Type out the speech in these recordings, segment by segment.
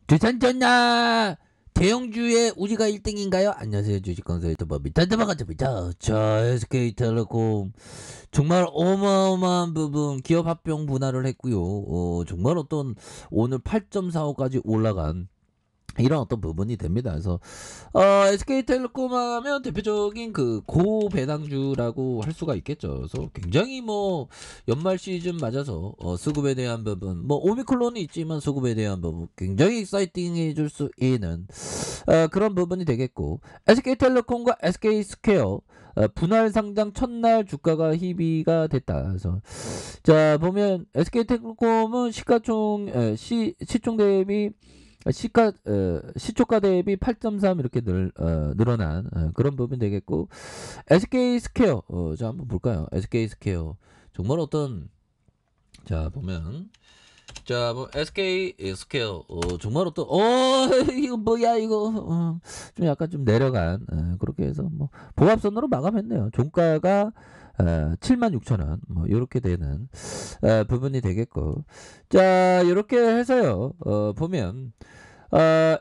주산전나 대형주의 우리가 1등인가요? 안녕하세요. 주식kon설 유튜버 미탄대박가입니다. 자, SK텔레콤 정말 어마어마한 부분 기업 합병 분할을 했고요. 정말 어떤 오늘 8.45까지 올라간 이런 어떤 부분이 됩니다. 그래서 SK텔레콤 하면 대표적인 그 고배당주라고 할 수가 있겠죠. 그래서 굉장히 뭐 연말 시즌 맞아서 수급에 대한 부분, 뭐 오미크론이 있지만 수급에 대한 부분 굉장히 익사이팅해줄 수 있는 그런 부분이 되겠고, SK텔레콤과 SK스퀘어 분할 상장 첫날 주가가 희비가 됐다. 그래서 자 보면 SK텔레콤은 시총 대비 시초가 대비 8.3 이렇게 늘어난 그런 부분이 되겠고, SK스퀘어 자 한번 볼까요? SK스퀘어 정말 어떤, 자 보면, 자 뭐 SK스퀘어 정말 어떤 이거 뭐야 이거 좀 약간 좀 내려간 그렇게 해서 뭐 보합선으로 마감했네요. 종가가 76,000원 뭐 이렇게 되는 부분이 되겠고, 자 이렇게 해서요 보면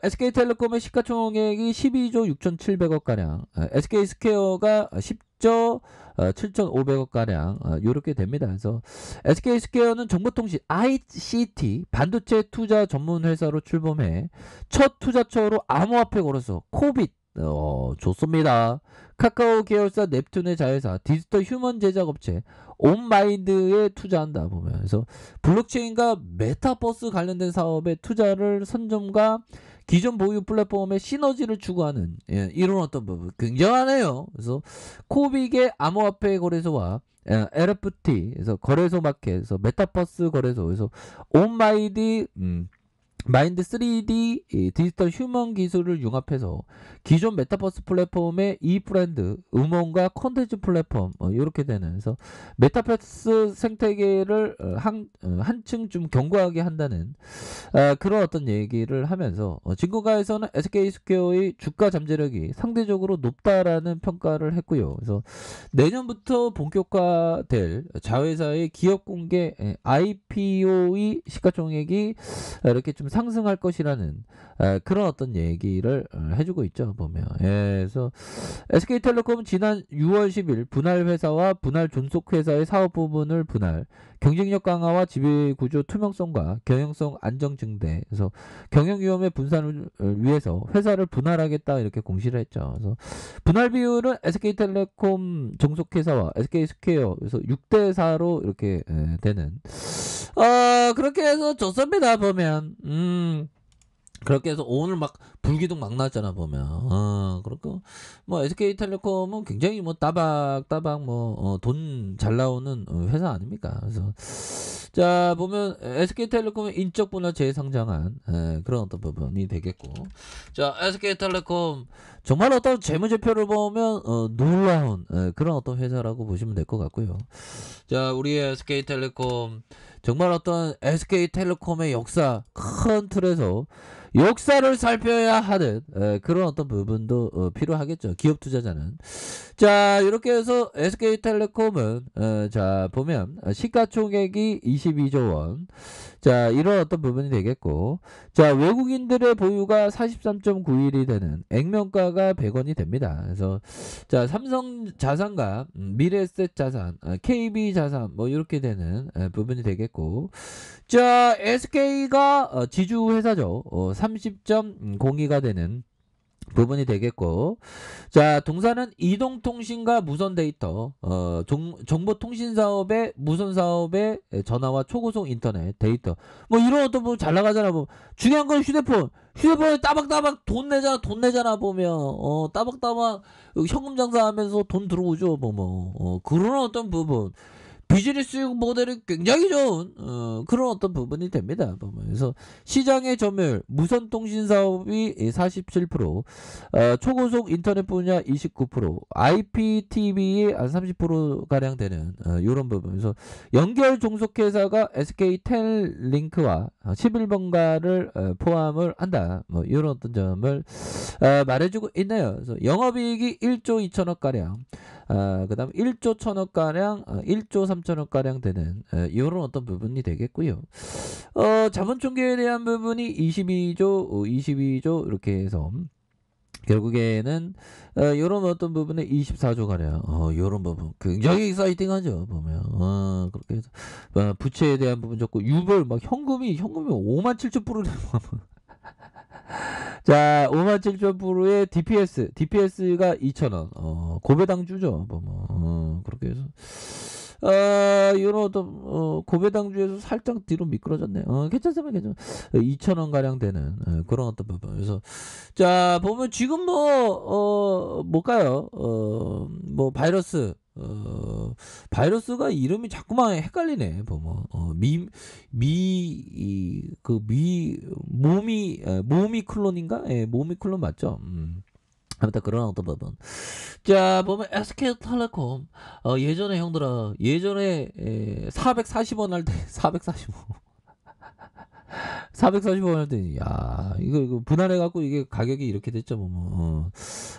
SK텔레콤의 시가총액이 12조 6,700억 가량, SK스퀘어가 10조 7,500억 가량 이렇게 됩니다. 그래서 SK스퀘어는 정보통신 ICT 반도체 투자 전문 회사로 출범해 첫 투자처로 암호화폐 거래소 코빗 좋습니다. 카카오 계열사 넵튠의 자회사 디지털 휴먼 제작 업체 온마인드에 투자한다 보면, 그래서 블록체인과 메타버스 관련된 사업에 투자를 선점과 기존 보유 플랫폼의 시너지를 추구하는 이런 어떤 부분 굉장하네요. 그래서 코빅의 암호화폐 거래소와 NFT 그래서 거래소 마켓에서 메타버스 거래소에서 온마이드 마인드 3D 디지털 휴먼 기술을 융합해서 기존 메타버스 플랫폼의 이 브랜드 음원과 콘텐츠 플랫폼 이렇게 되는, 그래서 메타버스 생태계를 한층 좀 견고하게 한다는 그런 어떤 얘기를 하면서 진고가에서는 SK스퀘어의 주가 잠재력이 상대적으로 높다라는 평가를 했고요. 그래서 내년부터 본격화될 자회사의 기업 공개 IPO의 시가총액이 이렇게 좀 상승할 것이라는 그런 어떤 얘기를 해주고 있죠 보면. 그래서 SK텔레콤은 지난 6월 10일 분할 회사와 분할 존속 회사의 사업 부분을 분할, 경쟁력 강화와 지배구조 투명성과 경영성 안정 증대, 그래서 경영 위험의 분산을 위해서 회사를 분할하겠다 이렇게 공시를 했죠. 그래서 분할 비율은 SK텔레콤 종속 회사와 SK스퀘어 그래서 6대 4로 이렇게 되는 그렇게 해서 좋습니다 보면. 그렇게 해서 오늘 막 불기둥 막 났잖아 보면. 그렇고 뭐 SK텔레콤은 굉장히 뭐 따박따박 뭐 돈 잘 나오는 회사 아닙니까? 그래서 자 보면 SK텔레콤은 인적 분할 재상장한 그런 어떤 부분이 되겠고, 자 SK텔레콤 정말 어떤 재무제표를 보면 놀라운 그런 어떤 회사라고 보시면 될 것 같고요. 자 우리의 SK텔레콤 정말 어떤 SK텔레콤의 역사 큰 틀에서 역사를 살펴야 하는 그런 어떤 부분도 필요하겠죠. 기업 투자자는. 자 이렇게 해서 SK텔레콤은 자 보면 시가총액이 22조 원, 자 이런 어떤 부분이 되겠고, 자 외국인들의 보유가 43.91이 되는 액면가가 100원이 됩니다. 그래서 자 삼성자산과 미래에셋자산, KB자산 뭐 이렇게 되는 부분이 되겠고, 자 SK가 지주회사죠. 30.02가 되는 부분이 되겠고, 자 동사는 이동통신과 무선데이터 정보통신사업의 무선사업의 전화와 초고속 인터넷 데이터 뭐 이런 어떤 뭐 잘 나가잖아. 뭐 중요한 건 휴대폰에 따박따박 돈 내잖아 보면. 따박따박 현금 장사하면서 돈 들어오죠 뭐 그런 어떤 부분 비즈니스 모델이 굉장히 좋은 그런 어떤 부분이 됩니다. 그래서 시장의 점유율 무선통신 사업이 47%, 초고속 인터넷 분야 29%, IPTV의 한 30% 가량 되는 이런 부분에서 연결 종속회사가 SK텔링크와 11번가를 포함을 한다. 뭐 이런 어떤 점을 말해주고 있네요. 그래서 영업이익이 1조 2천억 가량, 그다음 1조 1천억 가량, 1조 3천억 가량 되는 이런 어떤 부분이 되겠고요. 자본 총계에 대한 부분이 22조 이렇게 해서 결국에는 요런 어떤 부분에 24조 가량 요런 부분 굉장히 익사이팅하죠 보면. 그렇게 해서 부채에 대한 부분 좋고 유볼 막 현금이 57,000%를 자 57,000%의 DPS가 2,000원 고배당주죠 보면. 그렇게 해서 이런 어떤 고배당주에서 살짝 뒤로 미끄러졌네. 괜찮습니다. 2,000원 가량 되는 그런 어떤 부분. 그래서 자 보면 지금 뭘까요? 뭐 바이러스가 이름이 자꾸만 헷갈리네 보면. 모미클론인가? 예, 모미클론 맞죠? 아무튼 그런 어떤 부분. 자 보면 SK텔레콤 예전에 형들아 예전에 440원 할 때 440원 할 때 야 이거 분할해 갖고 이게 가격이 이렇게 됐죠 뭐.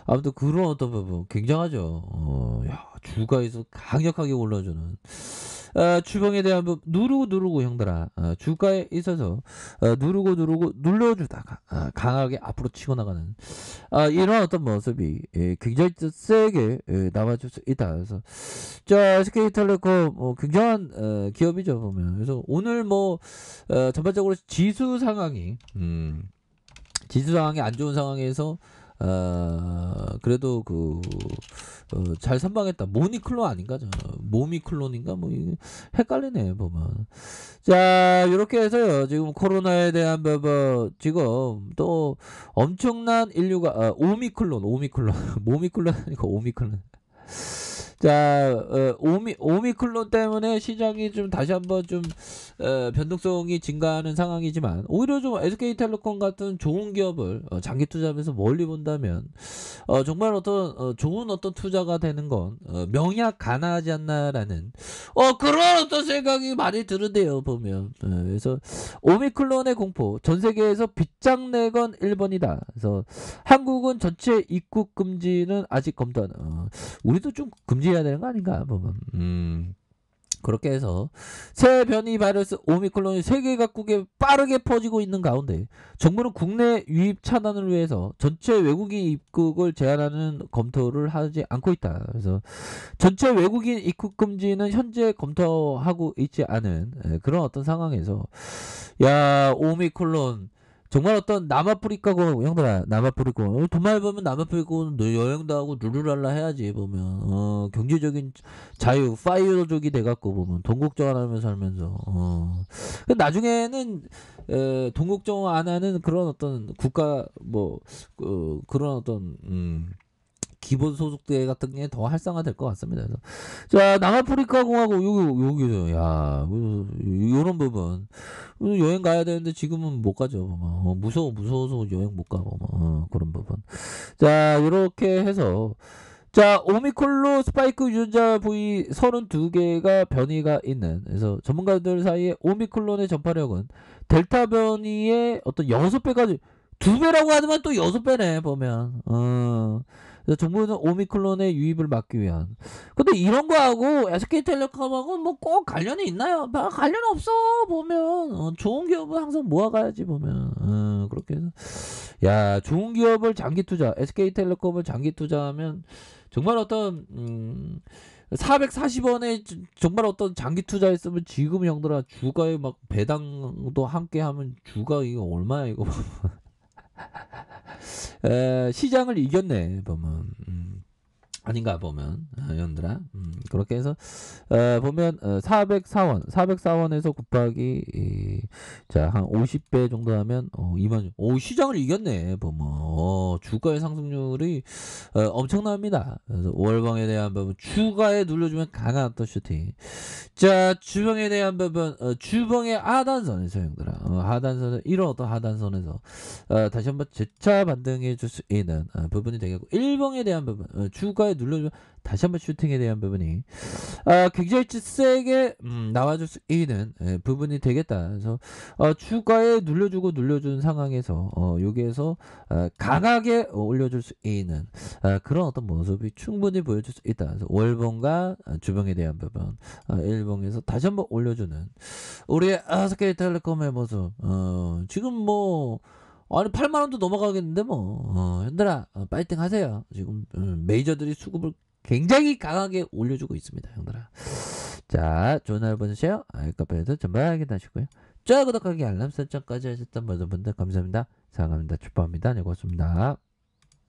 아무튼 그런 어떤 부분 굉장하죠. 야 주가에서 강력하게 올라주는 주봉에 대한 부분 누르고 형들아 주가에 있어서 누르고 눌러주다가 강하게 앞으로 치고 나가는 이런 어떤 모습이 굉장히 세게 남아줄 수 있다. 그래서 자 SK텔레콤 굉장한 기업이죠 보면. 그래서 오늘 전반적으로 지수 상황이 안 좋은 상황에서 그래도 잘 선방했다. 모니클론 아닌가? 모미클론인가? 이게 헷갈리네 보면. 자 이렇게 해서요 지금 코로나에 대한 지금 또 엄청난 인류가 오미클론 모미클론 아니고 오미클론. 자, 오미클론 때문에 시장이 좀 다시 한번 좀 변동성이 증가하는 상황이지만 오히려 좀 SK텔레콤 같은 좋은 기업을 장기 투자하면서 멀리 본다면 정말 어떤 좋은 어떤 투자가 되는 건 명약 가능하지 않나라는 그런 어떤 생각이 많이 드는데요 보면. 그래서 오미클론의 공포 전 세계에서 빗장내건 1번이다. 그래서 한국은 전체 입국 금지는 아직 검토하는. 우리도 좀 금지해야 되는 거 아닌가 보면. 그렇게 해서 새 변이 바이러스 오미클론이 세계 각국에 빠르게 퍼지고 있는 가운데 정부는 국내 유입 차단을 위해서 전체 외국인 입국을 제한하는 검토를 하지 않고 있다. 그래서 전체 외국인 입국 금지는 현재 검토하고 있지 않은 그런 어떤 상황에서 야 오미클론 정말 어떤 남아프리카고 형들아 남아프리카 돈 많이 벌면 남아프리카 여행도 하고 룰루랄라 해야지 보면. 경제적인 자유 파이어족이 돼갖고 보면 돈 걱정 안 하면서 살면서 나중에는 돈 걱정 안 하는 그런 어떤 국가 그런 어떤 기본소득세 같은 게 더 활성화될 것 같습니다. 그래서 자 남아프리카 공화국 여기서 야 요런 부분 여행 가야 되는데 지금은 못 가죠. 무서워서 여행 못 가고 그런 부분. 자 이렇게 해서 자 오미클론 스파이크 유전자 부위 32개가 변이가 있는. 그래서 전문가들 사이에 오미클론의 전파력은 델타 변이의 어떤 6배까지 2배라고 하지만 또 6배네 보면. 그래서 정부는 오미클론의 유입을 막기 위한. 근데 이런 거하고 SK텔레콤하고 꼭 관련이 있나요? 관련 없어 보면. 좋은 기업은 항상 모아가야지 보면. 그렇게 해서 야 좋은 기업을 장기 투자 SK텔레콤을 장기 투자하면 정말 어떤 440원에 정말 어떤 장기 투자했으면 지금 형들아 주가에 막 배당도 함께 하면 주가 이거 얼마야 이거. 시장을 이겼네 보면. 아닌가 보면 형들아. 그렇게 해서 보면 404원에서 곱하기 한 50배 정도 하면 2만. 시장을 이겼네 보면. 주가의 상승률이 엄청납니다. 그래서 월봉에 대한 부분 주가에 눌러주면 강한 또 슈팅. 자 주봉에 대한 부분 주봉의 하단선에서 형들아 하단선에 이런 어떤 하단선에서 다시 한번 재차 반등해 줄 수 있는 부분이 되겠고 일봉에 대한 부분 주가에 주가에 눌러주면 다시 한번 슈팅에 대한 부분이 굉장히 세게 나와줄 수 있는 부분이 되겠다. 그래서 주가에 눌러준 상황에서 여기에서 강하게 올려줄 수 있는 그런 어떤 모습이 충분히 보여줄 수 있다. 그래서 월봉과 주봉에 대한 부분, 일봉에서 다시 한번 올려주는 우리의 SK텔레콤의 모습. 지금 뭐 아니 8만 원도 넘어가겠는데 뭐 형들아 파이팅 하세요. 지금 메이저들이 수급을 굉장히 강하게 올려주고 있습니다, 형들아. 자, 좋은 하루 보내세요. 카페에서 전부 확인하시고요. 좋아요, 구독하기, 알람 설정까지 하셨던 모든 분들 감사합니다. 사랑합니다. 축복합니다. 네, 고맙습니다.